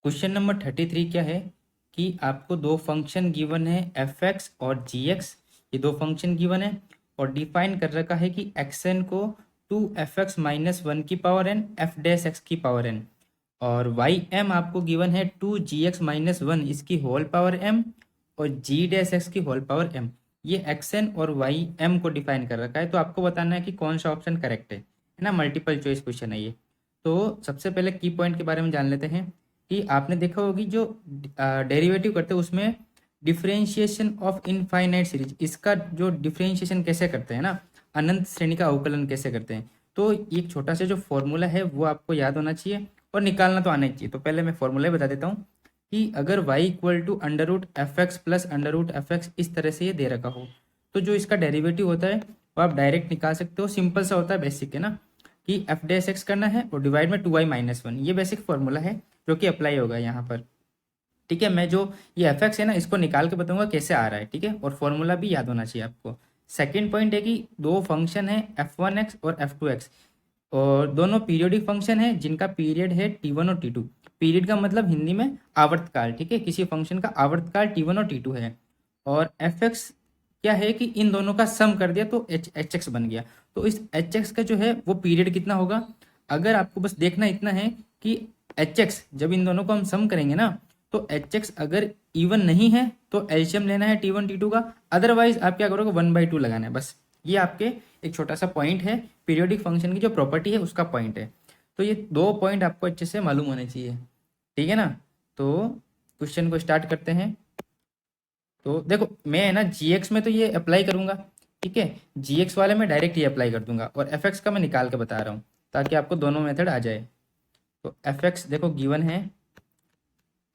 Question number 33 क्या है कि आपको दो फंक्शन गिवन है एफ एक्स और जी एक्स। ये दो फंक्शन गिवन है और डिफाइन कर रखा है कि एक्स एन को 2f(x - 1) की power N F dash X की पावर एन और वाई एम आपको गिवन है 2gx - 1 इसकी होल पावर एम और जी डैश एक्स की होल पावर एम। ये एक्स एन और वाई एम को डिफाइन कर रखा है, तो आपको बताना है कि कौन सा ऑप्शन करेक्ट है ना। मल्टीपल चॉइस क्वेश्चन है ये। तो सबसे पहले की पॉइंट के बारे में जान लेते हैं कि आपने देखा होगी जो डेरिवेटिव करते हैं उसमें डिफरेंशिएशन ऑफ इनफाइनाइट सीरीज, इसका जो डिफरेंशिएशन कैसे करते हैं ना, अनंत श्रेणी का अवकलन कैसे करते हैं। तो एक छोटा सा जो फॉर्मूला है वो आपको याद होना चाहिए और निकालना तो आना ही चाहिए। तो पहले मैं फॉर्मूला बता देता हूँ कि अगर y equal to √f(x) plus √f(x) इस तरह से ये दे रखा हो तो जो इसका डेरिवेटिव होता है वो आप डायरेक्ट निकाल सकते हो। सिंपल सा होता है, बेसिक है ना, कि एफ डैश एक्स करना है और डिवाइड में 2y - 1। ये बेसिक फॉर्मूला है जो कि अप्लाई होगा यहाँ पर। ठीक है, मैं जो ये एफ एक्स है ना इसको निकाल के बताऊंगा कैसे आ रहा है। ठीक है, और फॉर्मूला भी याद होना चाहिए आपको। सेकेंड पॉइंट है कि दो फंक्शन है f1x और f2x और दोनों पीरियोडिक फंक्शन है जिनका पीरियड है t1 और t2। पीरियड का मतलब हिंदी में आवर्तकाल। ठीक है, किसी फंक्शन का आवर्तकाल t1 और t2 है और fx क्या है कि इन दोनों का सम कर दिया तो hx बन गया। तो इस hx का जो है वो पीरियड कितना होगा, अगर आपको बस देखना इतना है कि hx जब इन दोनों को हम सम करेंगे ना तो hx अगर इवन नहीं है तो एलसीएम लेना है t1 t2 का, अदरवाइज आप क्या करोगे 1/2 लगाना है बस। ये आपके एक छोटा सा पॉइंट है, पीरियोडिक फंक्शन की जो प्रॉपर्टी है उसका पॉइंट है। तो ये दो पॉइंट आपको अच्छे से मालूम होने चाहिए। ठीक है ना, तो क्वेश्चन को स्टार्ट करते हैं। तो देखो मैं है ना जीएक्स में तो ये अप्लाई करूंगा। ठीक है, जीएक्स वाले में डायरेक्ट ये अप्लाई कर दूंगा और एफएक्स का मैं निकाल के बता रहा हूँ ताकि आपको दोनों मेथड आ जाए। तो एफएक्स देखो गिवन है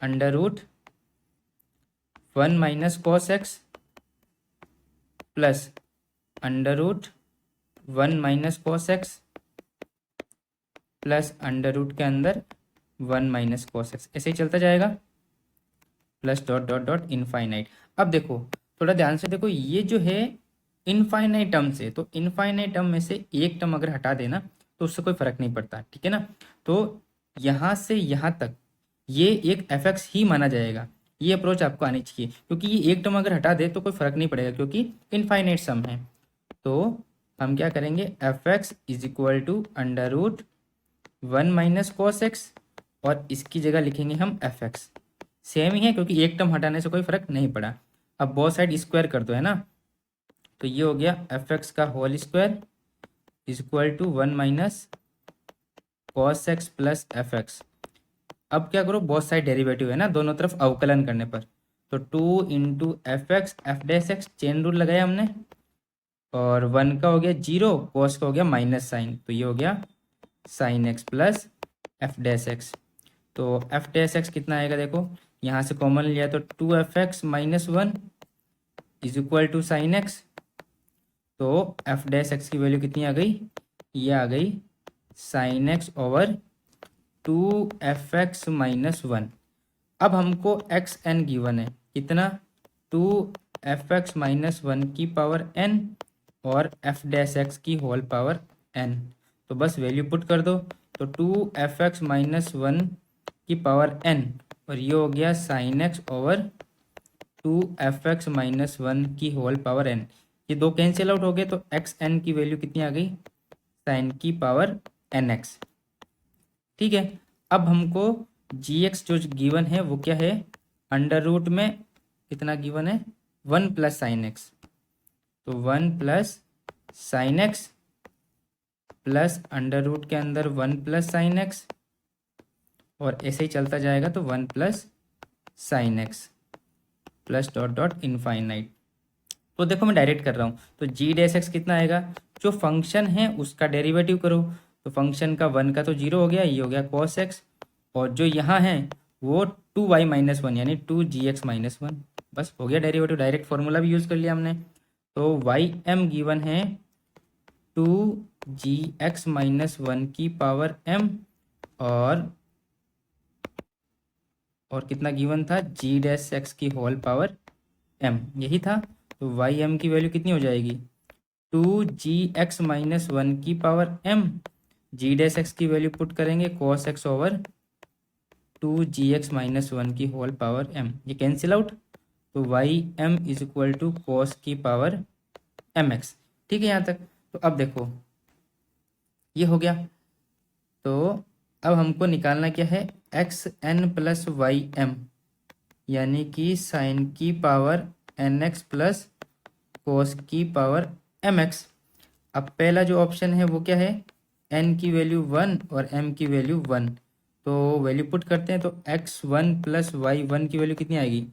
√1 - cos x plus √1 - cos x प्लस अंडर रूट के अंदर 1 - cos x, ऐसे ही चलता जाएगा plus dot dot dot infinite. अब देखो थोड़ा ध्यान से देखो, ये जो है इनफाइनाइट टर्म से, तो इनफाइनाइट टर्म में से एक टर्म अगर हटा देना तो उससे कोई फर्क नहीं पड़ता। ठीक है ना, तो यहाँ से यहाँ तक ये एक एफ एक्स ही माना जाएगा। ये अप्रोच आपको आनी चाहिए क्योंकि ये एक टर्म अगर हटा दे तो कोई फर्क नहीं पड़ेगा क्योंकि इनफाइनाइट सम है। तो हम क्या करेंगे, F X is equal to √1 - cos x और इसकी जगह लिखेंगे हम एफ एक्स। सेम ही है क्योंकि एक टर्म हटाने से कोई फर्क नहीं पड़ा। अब बोथ साइड स्क्वायर कर दो, है ना, तो ये हो गया एफ एक्स का whole square is equal to 1 - cos x plus F X. अब क्या करो, बोथ साइड डेरिवेटिव है ना, दोनों तरफ अवकलन करने पर तो 2 into F x F dash x, chain rule लगाया हमने और 1 का हो गया 0, कॉस का हो गया माइनस साइन, तो ये हो गया sign X plus F dash x. तो एफ डैश एक्स कितना आएगा, देखो यहाँ से कॉमन लिया तो 2f(x - 1) is equal to sine X. तो एफ डैश एक्स की वैल्यू कितनी आ गई, ये आ गई साइन एक्स ओवर 2f(x - 1)। अब हमको एक्स एन गिवन है कितना, 2f(x - 1) की पावर n और एफ डैश एक्स की होल पावर n। तो बस वैल्यू पुट कर दो, तो 2f(x - 1) की पावर n और ये हो गया साइन एक्स ओवर 2f(x - 1) की होल पावर n। ये दो कैंसिल आउट हो गए तो एक्स एन की वैल्यू कितनी आ गई, साइन की पावर nx। ठीक है, अब हमको जी एक्स जो गिवन है वो क्या है, अंडर रूट में कितना गिवन है 1 प्लस साइन एक्स, तो 1 plus sine X plus under root के अंदर 1 प्लस साइन एक्स और ऐसे ही चलता जाएगा तो 1 plus sine X plus dot dot infinite. तो देखो मैं डायरेक्ट कर रहा हूँ, तो जी डैश एक्स कितना आएगा, जो फंक्शन है उसका डेरिवेटिव करो, तो फंक्शन का 1 का तो 0 हो गया, ये हो गया cos x और जो यहाँ है वो 2y - 1 यानी 2gx - 1, बस हो गया डेरिवेटिव। डायरेक्ट फॉर्मूला भी यूज़ कर लिया हमने। तो वाई एम गिवन है 2gx - 1 की पावर m और कितना गिवन था, जी डैश एक्स की होल पावर m, यही था। तो वाई एम की वैल्यू कितनी हो जाएगी, 2gx - 1 की power m, G dash X की वैल्यू पुट करेंगे cos x ओवर 2gx-1 की होल पावर m, ये कैंसिल आउट, तो Y M is equal to cos की पावर एम एक्स। ठीक है यहाँ तक। तो अब देखो ये हो गया। तो अब हमको निकालना क्या है, X N plus Y M, यानी कि साइन की power N X plus cos की पावर एम एक्स। अब पहला जो ऑप्शन है वो क्या है, एन की वैल्यू 1 और एम की वैल्यू 1, तो वैल्यू पुट करते हैं। तो x1 प्लस वाई वन की वैल्यू कितनी आएगी,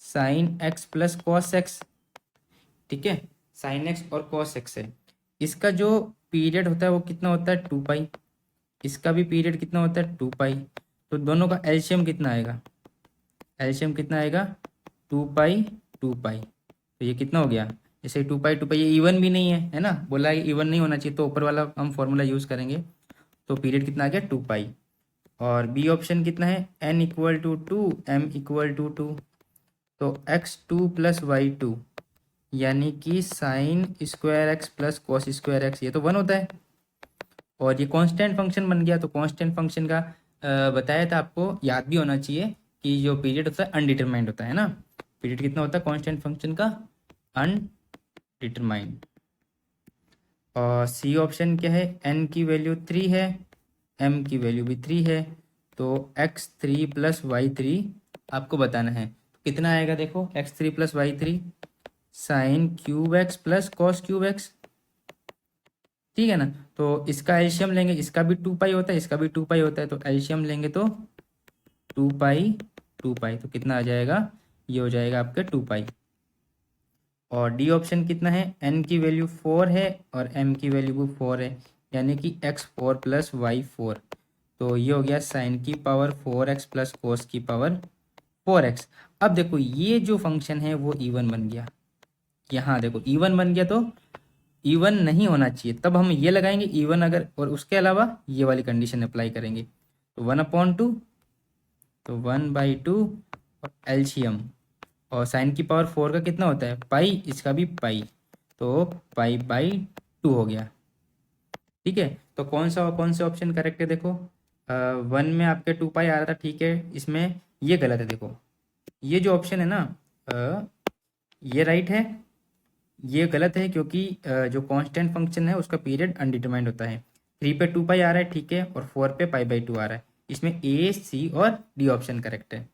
sign X plus cos x. ठीक है, साइन एक्स और कॉस एक्स है। इसका जो पीरियड होता है वो कितना होता है, 2 पाई। इसका भी पीरियड कितना होता है, 2 पाई। तो दोनों का एलसीएम कितना आएगा, एलसीएम कितना आएगा, 2 पाई 2 पाई। तो ये कितना हो गया, जैसे 2 पाई 2 पाई, ये इवन भी नहीं है ना, बोला है इवन नहीं होना चाहिए, तो ऊपर वाला हम फॉर्मूला यूज़ करेंगे। तो पीरियड कितना आ गया, 2 पाई। और बी ऑप्शन कितना है, N equal to 2 M equal to 2। तो x2 प्लस वाई 2 यानी कि sine square X plus cos square X, ये तो 1 होता है। और ये कांस्टेंट फंक्शन बन गया। तो कांस्टेंट फंक्शन का बताया था आपको, याद भी होना चाहिए कि जो पीरियड होता है अनडिटरमाइंड होता है ना। पीरियड कितना होता है कांस्टेंट फंक्शन का, अनडिटरमाइंड। और सी ऑप्शन क्या है, एन की वैल्यू 3 है, एम की वैल्यू भी 3 है। तो x3 प्लस वाई 3 आपको बताना है। तो कितना आएगा देखो, x3 plus Y 3 sine cube X plus cos cube X. ठीक है ना। तो इसका एलसीएम लेंगे, इसका भी 2 पाई होता है, इसका भी 2 पाई होता है। तो एलसीएम लेंगे तो 2 पाई 2 पाई, तो कितना आ जाएगा, ये हो जाएगा आपके 2 पाई। और डी ऑप्शन कितना है, एन की वैल्यू 4 है और एम की वैल्यू भी 4 है, यानी कि x4 प्लस वाई 4। तो ये हो गया साइन की पावर 4x प्लस कोस की पावर 4x। अब देखो ये जो फंक्शन है वो इवन बन गया। यहाँ देखो इवन बन गया, तो इवन नहीं होना चाहिए, तब हम ये लगाएंगे इवन अगर, और उसके अलावा ये वाली कंडीशन अप्लाई करेंगे। तो 1/2, तो 1/2 और एलसीएम, और साइन की पावर 4 का कितना होता है, पाई, इसका भी पाई, तो पाई/2 हो गया। ठीक है। तो कौन से ऑप्शन करेक्ट है देखो, 1 में आपके 2 पाई आ रहा था, ठीक है, इसमें ये गलत है। देखो ये जो ऑप्शन है ना, ये राइट है, ये गलत है, क्योंकि जो कांस्टेंट फंक्शन है उसका पीरियड अनडिटरमाइंड होता है। 3 पे 2 पाई आ रहा है, ठीक है, और 4 पे पाई/2 आ रहा है। इसमें ए सी और डी ऑप्शन करेक्ट है।